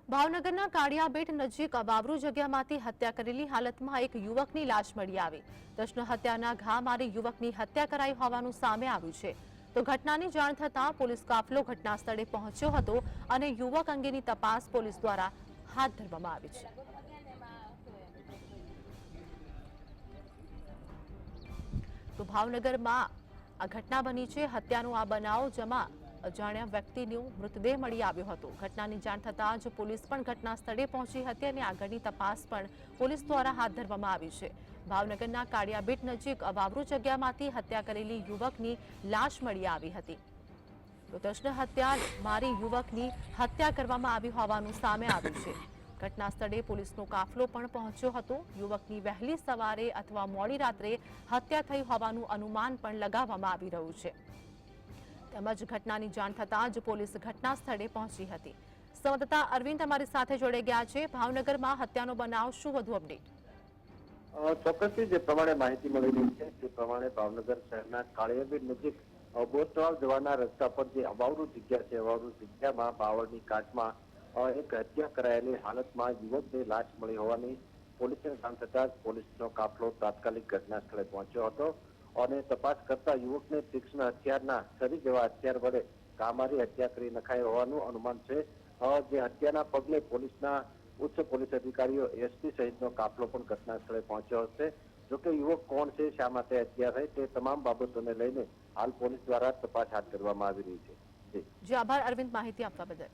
ભાવનગરના કાળિયાબેટ નજીક અબાવરૂ જગ્યામાંથી હત્યા કરેલી હાલતમાં એક યુવકની લાશ મળી આવી। દર્શન હત્યાના ઘા મારી યુવકની હત્યા કરાઈ હોવાનું સામે આવ્યું છે। તો ઘટનાની જાણ થતાં પોલીસ કાફલો ઘટના સ્થળે પહોંચ્યો હતો અને યુવક અંગેની તપાસ પોલીસ દ્વારા હાથ ધરવામાં આવી છે। તો ભાવનગરમાં આ ઘટના બની છે। હત્યાનો આ બનાવ જેમાં અજાણ્યા વ્યક્તિનો મૃતદેહ મળી આવ્યો હતો। ઘટનાની જાણ થતાં જ પોલીસ પણ ઘટના સ્થળે પહોંચી હતી અને આગળની તપાસ પણ પોલીસ દ્વારા હાથ ધરવામાં આવી છે। ભાવનગરના કાળિયાબેટ નજીક અવાવરૂ જગ્યામાંથી હત્યા કરેલી યુવકની લાશ મળી આવી હતી। તો દર્શન હત્યા મારી યુવકની હત્યા કરવામાં આવી હોવાનું સામે આવ્યું છે। ઘટના સ્થળે પોલીસનો કાફલો પણ પહોંચ્યો હતો। યુવકની વહેલી સવારે અથવા મોડી રાત્રે હત્યા થઈ હોવાનું અનુમાન પણ લગાવવામાં આવી રહ્યું છે। તેમજ ઘટનાની જાણ થતાં જ પોલીસ ઘટના સ્થળે પહોંચી હતી। સંવાદદાતા અરવિંદ અમારી સાથે જોડાઈ ગયા છે। ભાવનગરમાં હત્યાનો બનાવ, શું વધુ અપડેટ? ચોક્કસથી જે પ્રમાણે માહિતી મળી રહી છે તે પ્રમાણે ભાવનગર શહેરના કાળિયાબેટ નજીક બોરતળાવ જવાના રસ્તા પર જે અવાવરૂ જગ્યા છે, અવાવરૂ જગ્યામાં બાવળની કાટમાં એક હત્યા કરાયેલી હાલતમાં યુવકની લાશ મળી હોવાની પોલીસને જાણ થતાં જ પોલીસનો કાફલો તાત્કાલિક ઘટના સ્થળે પહોંચ્યો હતો અને તપાસ કરતા યુવકને તીક્ષ્ણ હથિયારના છરી જેવા હથિયાર વડે ઘા મારી હત્યા કરી નખાઈ હોવાનું અનુમાન છે। જે હત્યાના પગલે પોલીસના ઉચ્ચ પોલીસ અધિકારીઓ, એસપી સહિતનો કાફલો પણ ઘટના સ્થળે પહોંચ્યો હશે। જોકે યુવક કોણ છે, શા માટે હત્યા થઈ, તે તમામ બાબતોને લઈને હાલ પોલીસ દ્વારા તપાસ હાથ ધરવામાં આવી રહી છે। જી આભાર અરવિંદ, માહિતી આપવા બદલ।